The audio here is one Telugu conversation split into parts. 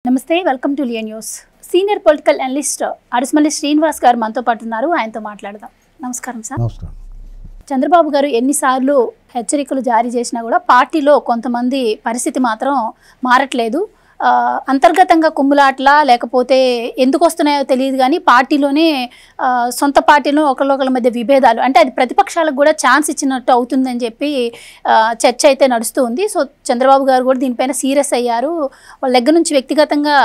నమస్తే welcome to Lion news. Senior political analyst Adusumalli Srinivas గారు మనతో పాటు ఉన్నారు. ఆయనతో మాట్లాడదాం. నమస్కారం సార్. నమస్కారం. చంద్రబాబు గారు ఎన్నిసార్లు హెచ్చరికలు జారీ చేసినా కూడా పార్టీలో కొంతమంది పరిస్థితి మాత్రం మారట్లేదు. అంతర్గతంగా కుమ్ములాట్లా లేకపోతే ఎందుకు వస్తున్నాయో తెలియదు కానీ పార్టీలోనే సొంత పార్టీలో ఒకళ్ళొకళ్ళ మధ్య విభేదాలు, అంటే అది ప్రతిపక్షాలకు కూడా ఛాన్స్ ఇచ్చినట్టు అవుతుందని చెప్పి చర్చ అయితే నడుస్తూ ఉంది. సో చంద్రబాబు గారు కూడా దీనిపైన సీరియస్ అయ్యారు. వాళ్ళ దగ్గర నుంచి వ్యక్తిగతంగా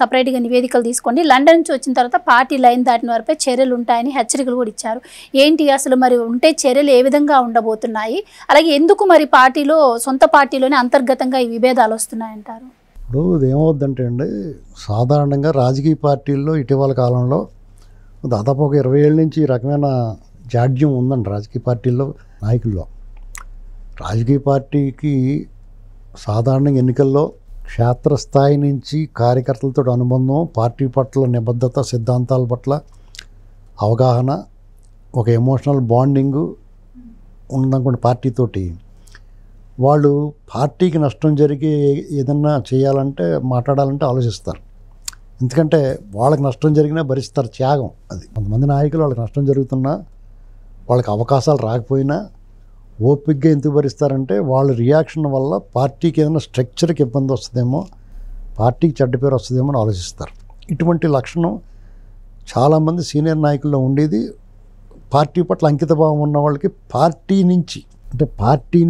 సపరేట్గా నివేదికలు తీసుకోండి, లండన్ నుంచి వచ్చిన తర్వాత పార్టీ లైన్ దాటిన వారిపై చర్యలు ఉంటాయని హెచ్చరికలు కూడా ఇచ్చారు. ఏంటి అసలు మరి ఉంటే చర్యలు ఏ విధంగా ఉండబోతున్నాయి, అలాగే ఎందుకు మరి పార్టీలో సొంత పార్టీలోనే అంతర్గతంగా ఈ విభేదాలు వస్తున్నాయంటారు? ఇప్పుడు ఏమవుద్దంటే అండి, సాధారణంగా రాజకీయ పార్టీల్లో ఇటీవల కాలంలో దాదాపు ఒక 20 ఏళ్ళ నుంచి ఈ రకమైన జాడ్యం ఉందండి రాజకీయ పార్టీల్లో నాయకుల్లో. రాజకీయ పార్టీకి సాధారణంగా ఎన్నికల్లో క్షేత్రస్థాయి నుంచి కార్యకర్తలతో అనుబంధం, పార్టీ పట్ల నిబద్ధత, సిద్ధాంతాల పట్ల అవగాహన, ఒక ఎమోషనల్ బాండింగు ఉందనుకోండి పార్టీతోటి. వాళ్ళు పార్టీకి నష్టం జరిగి ఏదన్నా చేయాలంటే మాట్లాడాలంటే ఆలోచిస్తారు. ఎందుకంటే వాళ్ళకి నష్టం జరిగినా భరిస్తారు, త్యాగం అది. కొంతమంది నాయకులు వాళ్ళకి నష్టం జరుగుతున్నా, వాళ్ళకి అవకాశాలు రాకపోయినా ఓపికగా ఎందుకు భరిస్తారంటే వాళ్ళ రియాక్షన్ వల్ల పార్టీకి ఏదైనా స్ట్రక్చర్కి ఇబ్బంది వస్తుందేమో, పార్టీకి చెడ్డ పేరు వస్తుందేమో అని ఆలోచిస్తారు. ఇటువంటి లక్షణం చాలామంది సీనియర్ నాయకుల్లో ఉండేది. పార్టీ పట్ల అంకితభావం ఉన్న వాళ్ళకి, పార్టీ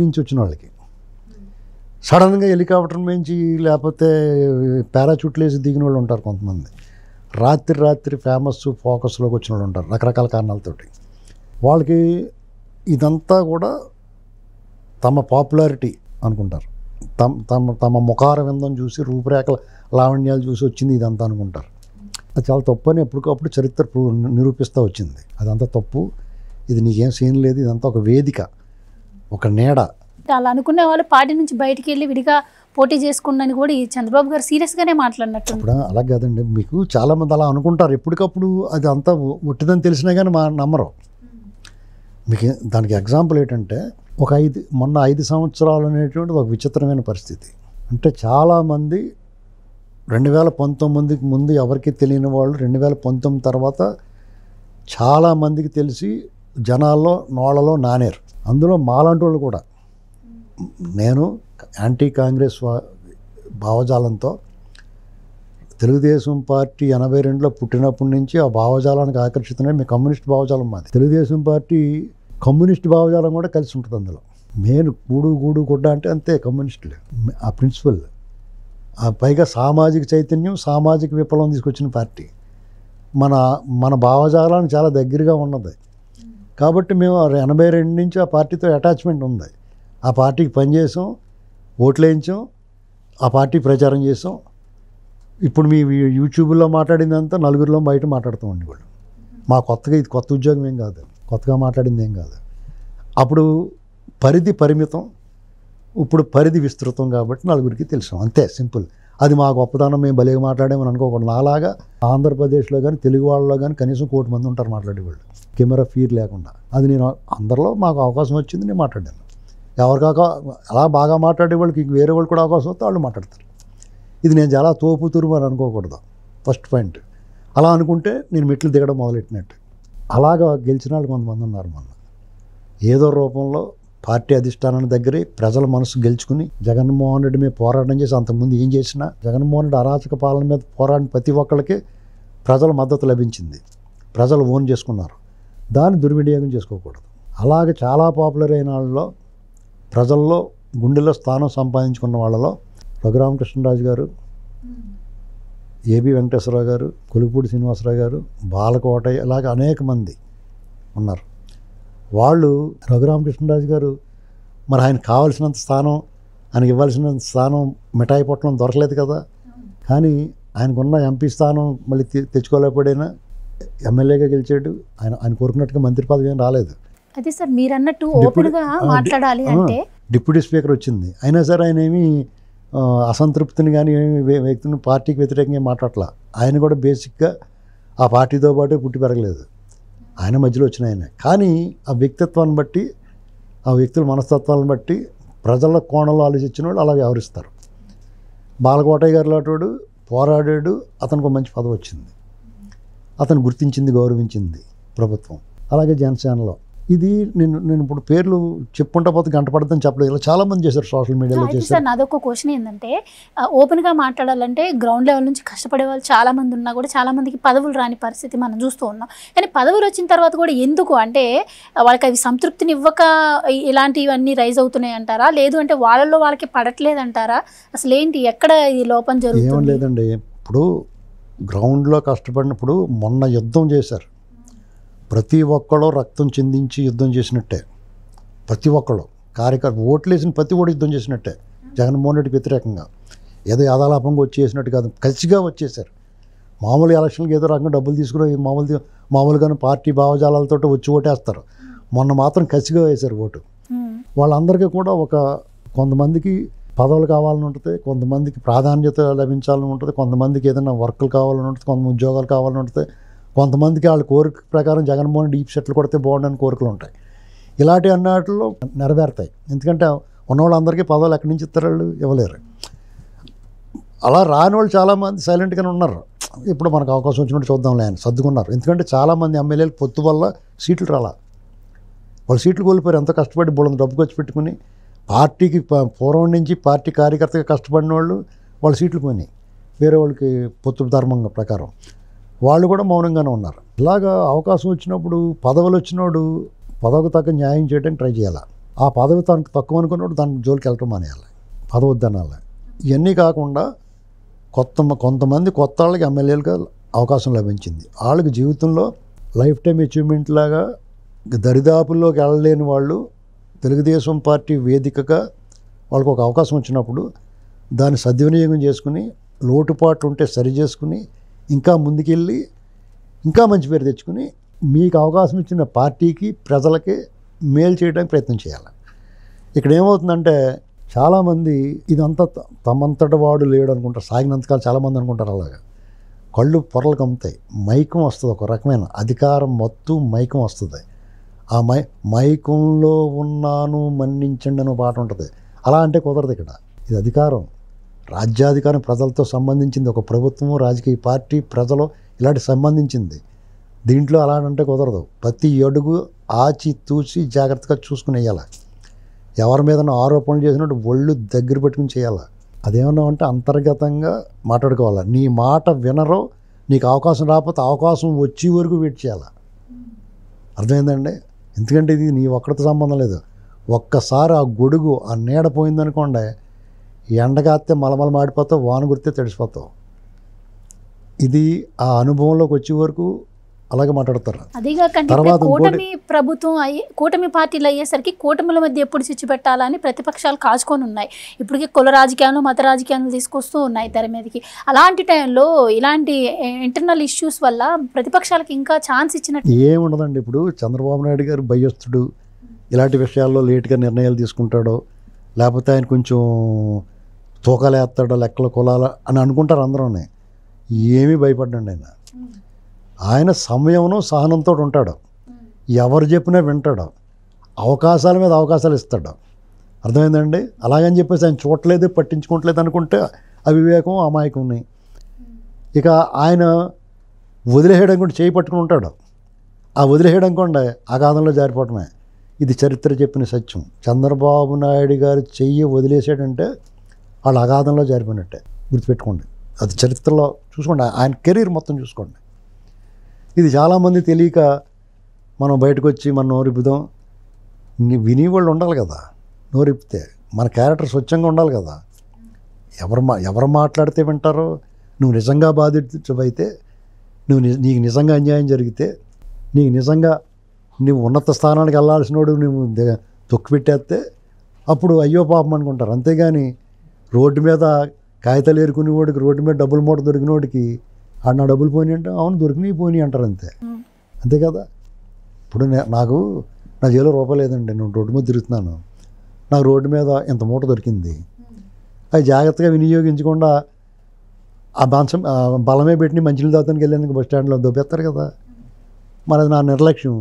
నుంచి వచ్చిన వాళ్ళకి సడన్గా హెలికాప్టర్ మించి లేకపోతే పారాచూట్లు వేసి దిగిన వాళ్ళు ఉంటారు. కొంతమంది రాత్రి ఫేమస్ ఫోకస్లోకి వచ్చిన వాళ్ళు ఉంటారు రకరకాల కారణాలతోటి. వాళ్ళకి ఇదంతా కూడా తమ పాపులారిటీ అనుకుంటారు, తమ ముఖార విందం చూసి, రూపురేఖల లావణ్యాలు చూసి వచ్చింది ఇదంతా అనుకుంటారు. అది చాలా తప్పు అని ఎప్పటికప్పుడు చరిత్ర నిరూపిస్తూ వచ్చింది. అదంతా తప్పు, ఇది నీకేం సీన్ లేదు, ఇదంతా ఒక వేదిక, ఒక నీడ. అలా అనుకునే వాళ్ళు పార్టీ నుంచి బయటికి వెళ్ళి విడిగా పోటీ చేసుకున్నాను కూడా ఈ చంద్రబాబు గారు సీరియస్గానే మాట్లాడినట్టు. ఇప్పుడు అలా కాదండి, మీకు చాలామంది అలా అనుకుంటారు. ఎప్పటికప్పుడు అది అంతా ఒట్టిదని తెలిసినా కానీ నమ్మరు. మీకు దానికి ఎగ్జాంపుల్ ఏంటంటే, మొన్న 5 సంవత్సరాలు అనేటువంటిది ఒక విచిత్రమైన పరిస్థితి. అంటే చాలామంది 2019కి ముందు ఎవరికి తెలియని వాళ్ళు 2019 తర్వాత చాలామందికి తెలిసి జనాల్లో నోళ్ళలో నానేరు. అందులో మాలాంటి వాళ్ళు కూడా. నేను యాంటీ కాంగ్రెస్ భావజాలంతో తెలుగుదేశం పార్టీ 82లో పుట్టినప్పటి నుంచి ఆ భావజాలానికి ఆకర్షితమే. మీ కమ్యూనిస్ట్ భావజాలం మాది. తెలుగుదేశం పార్టీ కమ్యూనిస్ట్ భావజాలం కూడా కలిసి ఉంటుంది అందులో. నేను గూడు గుడ్డ అంటే అంతే కమ్యూనిస్టులు, ఆ ప్రిన్సిపల్. పైగా సామాజిక చైతన్యం, సామాజిక విప్లవం తీసుకొచ్చిన పార్టీ. మన భావజాలానికి చాలా దగ్గరగా ఉన్నది. కాబట్టి మేము 82 నుంచి ఆ పార్టీతో అటాచ్మెంట్ ఉంది. ఆ పార్టీకి పనిచేసాం, ఓట్లు వేయించాం, ఆ పార్టీ ప్రచారం చేసాం. ఇప్పుడు మీ యూట్యూబ్లో మాట్లాడిందంతా నలుగురిలో బయట మాట్లాడుతూ ఉండేవాళ్ళు. మా ఇది కొత్త ఉద్యోగం ఏం కాదు, కొత్తగా మాట్లాడింది ఏం కాదు. అప్పుడు పరిధి పరిమితం, ఇప్పుడు పరిధి విస్తృతం కాబట్టి నలుగురికి తెలుసాం, అంతే సింపుల్. అది మా గొప్పతనం, మేము భలేగా మాట్లాడామని అనుకోకూడదు. నాలాగా ఆంధ్రప్రదేశ్లో కానీ తెలుగు వాళ్ళలో కానీ కనీసం 1 కోటి మంది ఉంటారు మాట్లాడేవాళ్ళు, కెమెరా ఫీర్ లేకుండా. అది నేను అందరిలో మాకు అవకాశం వచ్చింది, నేను మాట్లాడాను. ఎవరికాక అలా బాగా మాట్లాడే వాళ్ళకి వేరే వాళ్ళు కూడా అవకాశం వస్తే వాళ్ళు మాట్లాడతారు. ఇది నేను చాలా తోపు తురుము అని అనుకోకూడదు, ఫస్ట్ పాయింట్. అలా అనుకుంటే నేను మెట్లు దిగడం మొదలెట్టినట్టు. అలాగా గెలిచిన వాళ్ళు కొంతమంది ఉన్నారు. మొన్న ఏదో రూపంలో పార్టీ అధిష్టానాన్ని దగ్గరే ప్రజల మనసు గెలుచుకుని జగన్మోహన్ రెడ్డి మీద పోరాటం చేసి, అంతకుముందు ఏం చేసినా జగన్మోహన్ రెడ్డి అరాచక పాలన మీద పోరాడిన ప్రతి ఒక్కరికి ప్రజల మద్దతు లభించింది, ప్రజలు ఓన్ చేసుకున్నారు. దాన్ని దుర్వినియోగం చేసుకోకూడదు. అలాగే చాలా పాపులర్ అయిన వాళ్ళలో, ప్రజల్లో గుండెల్లో స్థానం సంపాదించుకున్న వాళ్ళలో రఘురామకృష్ణరాజు గారు, ఏబి వెంకటేశ్వరరావు గారు, కొలుపూడి శ్రీనివాసరావు గారు, బాలకోటయ్య, ఇలాగ అనేక మంది ఉన్నారు. వాళ్ళు రఘురామకృష్ణరాజు గారు మరి ఆయనకు కావాల్సినంత స్థానం, ఆయనకి ఇవ్వాల్సినంత స్థానం మిఠాయి పొట్టడం దొరకలేదు కదా. కానీ ఆయనకున్న ఎంపీ స్థానం మళ్ళీ తెచ్చుకోలేకపోయినా ఎమ్మెల్యేగా గెలిచాడు. ఆయన కోరుకున్నట్టుగా మంత్రి పదవి ఏం రాలేదు. అదే సార్, మీరు అన్నట్టు ఓపెన్గా మాట్లాడాలి అంటే డిప్యూటీ స్పీకర్ వచ్చింది. అయినా సరే ఆయన ఏమి అసంతృప్తిని కానీ వ్యక్తిని పార్టీకి వ్యతిరేకంగా మాట్లాడలా. ఆయన కూడా బేసిక్గా ఆ పార్టీతో పాటు పుట్టి పెరగలేదు, ఆయన మధ్యలో వచ్చిన ఆయన. కానీ ఆ వ్యక్తిత్వాన్ని బట్టి, ఆ వ్యక్తుల మనస్తత్వాలను బట్టి ప్రజల కోణంలో ఆలోచించిన వాళ్ళు అలా వ్యవహరిస్తారు. బాలకోటయ్య గారు లాంటి పోరాడాడు, అతనికి ఒక మంచి పదవి వచ్చింది, అతను గుర్తించింది, గౌరవించింది ప్రభుత్వం. అలాగే జనసేనలో ఇది నేను ఇప్పుడు పేర్లు చెప్పుకుంటా పోతే గంట పడుతుందని చెప్పలేదు, ఇలా చాలామంది చేశారు, సోషల్ మీడియాలో అయితే చేశారు. సార్ నాదొక క్వశ్చన్ ఏంటంటే ఓపెన్గా మాట్లాడాలంటే గ్రౌండ్ లెవెల్ నుంచి కష్టపడే వాళ్ళు చాలా మంది ఉన్నా కూడా చాలా మందికి పదవులు రాని పరిస్థితి మనం చూస్తూ ఉన్నాం. కానీ పదవులు వచ్చిన తర్వాత కూడా ఎందుకు అంటే వాళ్ళకి అవి సంతృప్తిని ఇవ్వక ఇలాంటివన్నీ రైజ్ అవుతున్నాయి అంటారా, లేదు అంటే వాళ్ళలో వాళ్ళకి పడట్లేదు అంటారా, అసలు ఏంటి ఎక్కడ ఈ లోపం ఏం జరుగుతుంది? లేదండి, ఇప్పుడు గ్రౌండ్లో కష్టపడినప్పుడు మొన్న యుద్ధం చేశారు, ప్రతి ఒక్కళ్ళు రక్తం చిందించి యుద్ధం చేసినట్టే, ప్రతి ఒక్కళ్ళు ఓట్లు వేసిన ప్రతి ఒక్కడు యుద్ధం చేసినట్టే జగన్మోహన్ రెడ్డికి వ్యతిరేకంగా. ఏదో యాదాలాపంగా వచ్చేసినట్టు కాదు, కసిగా వచ్చేసారు. మామూలు ఎలక్షన్కి ఏదో రకంగా డబ్బులు తీసుకుని మామూలుగానే పార్టీ భావజాలాలతో వచ్చి ఓటేస్తారు. మొన్న మాత్రం కసిగా వేశారు ఓటు. వాళ్ళందరికీ కూడా కొంతమందికి పదవులు కావాలని ఉంటుంది, కొంతమందికి ప్రాధాన్యత లభించాలని ఉంటుంది, కొంతమందికి ఏదైనా వర్కులు కావాలని ఉంటుంది, కొంతమంది ఉద్యోగాలు కావాలని ఉంటుంది, కొంతమందికి వాళ్ళ కోరిక ప్రకారం జగన్మోహన్ డీప్ సెట్లు కొడితే బాగుండని కోరికలు ఉంటాయి. ఇలాంటి అన్నట్లో నెరవేరుతాయి, ఎందుకంటే ఉన్నవాళ్ళందరికీ పదవులు ఎక్కడి నుంచి ఇస్తారు, వాళ్ళు ఇవ్వలేరు. అలా రాని వాళ్ళు చాలామంది సైలెంట్గానే ఉన్నారు. ఇప్పుడు మనకు అవకాశం వచ్చినట్టు చూద్దాంలే అని సర్దుకున్నారు. ఎందుకంటే చాలామంది ఎమ్మెల్యేలు పొత్తు వల్ల సీట్లు రాలా, వాళ్ళు సీట్లు కోల్పోయారు. ఎంతో కష్టపడి బోళ్ళని డబ్బు ఖర్చు పెట్టుకుని పార్టీకి పూర్వం నుంచి పార్టీ కార్యకర్తగా కష్టపడిన వాళ్ళు సీట్లు పోయినాయి, వేరే వాళ్ళకి పొత్తు ధర్మంగా ప్రకారం. వాళ్ళు కూడా మౌనంగానే ఉన్నారు. ఇలాగా అవకాశం వచ్చినప్పుడు పదవులు వచ్చినోడు పదవికి తగ్గ న్యాయం చేయడానికి ట్రై చేయాలి. ఆ పదవి తనకు తక్కువ అనుకున్నప్పుడు దాని జోలికి వెళ్ళటం మానేయాలి, పదవి వద్దనాలి. ఇవన్నీ కాకుండా కొంతమంది కొత్త వాళ్ళకి ఎమ్మెల్యేలుగా అవకాశం లభించింది. వాళ్ళకి జీవితంలో లైఫ్ టైం అచీవ్మెంట్ లాగా దరిదాపుల్లోకి వెళ్ళలేని వాళ్ళు తెలుగుదేశం పార్టీ వేదికగా వాళ్ళకు ఒక అవకాశం వచ్చినప్పుడు దాన్ని సద్వినియోగం చేసుకుని, లోటుపాట్లు ఉంటే సరి చేసుకుని, ఇంకా ముందుకెళ్ళి ఇంకా మంచి పేరు తెచ్చుకుని మీకు అవకాశం ఇచ్చిన పార్టీకి ప్రజలకి మేలు చేయడానికి ప్రయత్నం చేయాలి. ఇక్కడ ఏమవుతుందంటే చాలామంది ఇదంతా తమంతట వాడు లేడు అనుకుంటారు, సాగినంతకాలం చాలామంది అనుకుంటారు. అలాగా కళ్ళు పొరలు కమ్ముతాయి, మైకం వస్తుంది, ఒక రకమైన అధికారం మత్తు మైకం వస్తుంది. ఆ మైకంలో ఉన్నాను మన్నించండి అనే పాట ఉంటుంది. అలా అంటే కుదరదు. ఇక్కడ ఇది అధికారం, రాజ్యాధికారం ప్రజలతో సంబంధించింది. ఒక ప్రభుత్వము, రాజకీయ పార్టీ, ప్రజలు ఇలాంటి సంబంధించింది. దీంట్లో అలా అంటే కుదరదు. ప్రతి అడుగు ఆచి తూచి జాగ్రత్తగా చూసుకుని వేయాలి. ఎవరి మీద ఆరోపణలు చేసినట్టు ఒళ్ళు దగ్గర పెట్టుకుని చేయాలి. అదేమన్నా అంటే అంతర్గతంగా మాట్లాడుకోవాలి. నీ మాట వినరో, నీకు అవకాశం రాకపోతే అవకాశం వచ్చే వరకు వెయిట్ చేయాలి. అర్థమైందండి? ఎందుకంటే ఇది నీ ఒక్కడితో సంబంధం లేదు. ఒక్కసారి ఆ గొడుగు, ఆ నీడ పోయిందనుకోండి, ఎండగాస్తే మలమల మాడిపోతావు, వాన గుర్తే తడిసిపోతావు. ఇది ఆ అనుభవంలోకి వచ్చే వరకు అలాగే మాట్లాడతారు. అదేగాకంటే కూటమి ప్రభుత్వం కూటమి పార్టీలు అయ్యేసరికి కూటమిల మధ్య ఎప్పుడు చిచ్చు పెట్టాలని ప్రతిపక్షాలు కాచుకొని ఉన్నాయి. ఇప్పటికీ కుల రాజకీయాలు, మత రాజకీయాలు తీసుకొస్తూ ఉన్నాయి తెర మీదకి. అలాంటి టైంలో ఇలాంటి ఇంటర్నల్ ఇష్యూస్ వల్ల ప్రతిపక్షాలకు ఇంకా ఛాన్స్ ఇచ్చినట్టు ఏముండదండి. ఇప్పుడు చంద్రబాబు నాయుడు గారు భయస్తుడు, ఇలాంటి విషయాల్లో లేట్గా నిర్ణయాలు తీసుకుంటాడో, లేకపోతే ఆయన కొంచెం తూకాలు వేస్తాడో, లెక్కల కులాల అని అనుకుంటారు అందరూ. ఏమీ భయపడ్డండి. ఆయన సమయంలో సహనంతో ఉంటాడు, ఎవరు చెప్పినా వింటాడు, అవకాశాల మీద అవకాశాలు ఇస్తాడు. అర్థమైందండి? అలాగని చెప్పేసి ఆయన చూడలేదు, పట్టించుకోవట్లేదు అనుకుంటే అవివేకం, అమాయకం. ఇక ఆయన వదిలేయడం కూడా చేయి పట్టుకుని ఉంటాడు. ఆ వదిలేయడం కూడా అగాధంలో జారిపోవటమే. ఇది చరిత్ర చెప్పిన సత్యం. చంద్రబాబు నాయుడు గారు చెయ్యి వదిలేసాడంటే వాళ్ళు అగాధంలో జారిపోయినట్టే, గుర్తుపెట్టుకోండి. అది చరిత్రలో చూసుకోండి, ఆయన కెరీర్ మొత్తం చూసుకోండి. ఇది చాలామంది తెలియక మనం బయటకు వచ్చి మన నోరిపుదాం. వినేవాళ్ళు ఉండాలి కదా, నోరిపితే మన క్యారెక్టర్ స్వచ్ఛంగా ఉండాలి కదా. ఎవరు మాట్లాడితే వింటారో, నువ్వు నిజంగా బాధితుడైతే, నీకు నిజంగా అన్యాయం జరిగితే, నీకు నిజంగా నువ్వు ఉన్నత స్థానానికి వెళ్ళాల్సినోడు నువ్వు తొక్కిపెట్టేస్తే అప్పుడు అయ్యో పాపం అనుకుంటారు. అంతేగాని రోడ్డు మీద కాగితాలు ఏరుకునేవాడికి, రోడ్డు మీద డబ్బులు మూట దొరికినోడికి ఆడు నా డబ్బులు పోయినాయి అంటే అవును దొరికినాయి పోయినాయి అంటారు. అంతే కదా. ఇప్పుడు నాకు నా జేబులో రూపాయలు లేదండి, నేను రోడ్డు మీద తిరుగుతున్నాను, నాకు రోడ్డు మీద ఇంత మూట దొరికింది, అది జాగ్రత్తగా వినియోగించకుండా ఆ బలమే పెట్టి మంచినీళ్ళు తాగడానికి వెళ్ళాను బస్ స్టాండ్లో దొబ్బేస్తారు కదా. మరి అది నా నిర్లక్ష్యం.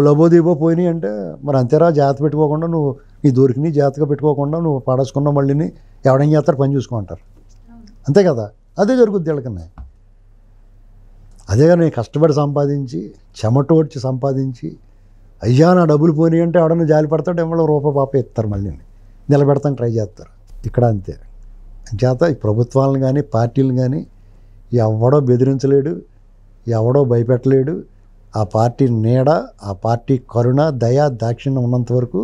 లబోదీబో పోయినాయి అంటే మరి అంతేరా, జాగ్రత్త పెట్టుకోకుండా నువ్వు నీ దొరికినాయి జాగ్రత్తగా పెట్టుకోకుండా నువ్వు పడేసుకున్నావు, మళ్ళీ ఎవడేం చేస్తారు, పని చూసుకోమంటారు. అంతే కదా. అదే జరుగుద్ది వీళ్ళకన్నా. అదేగా నేను కష్టపడి సంపాదించి చెమటోడ్చి సంపాదించి అయ్యా నా డబ్బులు పోనీ అంటే ఎవడన్నా జాలి పడతాడు, ఎవరో రూపాయి ఇస్తారు, మళ్ళీ నిలబెడతాను ట్రై చేస్తారు. ఇక్కడ అంతే. చేత ఈ ప్రభుత్వాలను కానీ పార్టీలను కానీ ఎవడో బెదిరించలేడు, ఎవడో భయపెట్టలేడు. ఆ పార్టీ నీడ, ఆ పార్టీ కరుణ, దయ, దాక్షిణ్యం ఉన్నంత వరకు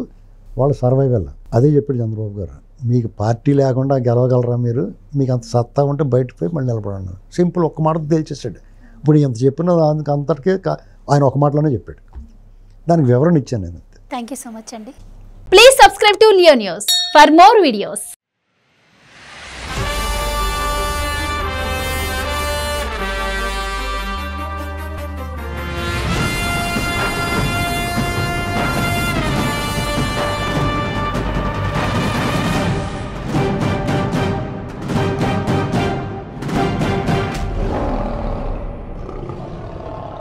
వాళ్ళు సర్వైవల్. అదే చెప్పాడు చంద్రబాబు గారు, మీకు పార్టీ లేకుండా గెలవగలరా మీరు, మీకు అంత సత్తా ఉంటే బయటకు పోయి మళ్ళీ నిలబడను. సింపుల్, ఒక్క మాటతో తేల్చేసాడు. ఇప్పుడు ఎంత చెప్పిన దానికి అంతటికే ఆయన ఒక మాటలోనే చెప్పాడు. దానికి వివరణ ఇచ్చాను నేను. థ్యాంక్ యూ సో మచ్ అండి. Please subscribe to Leo news for more videos.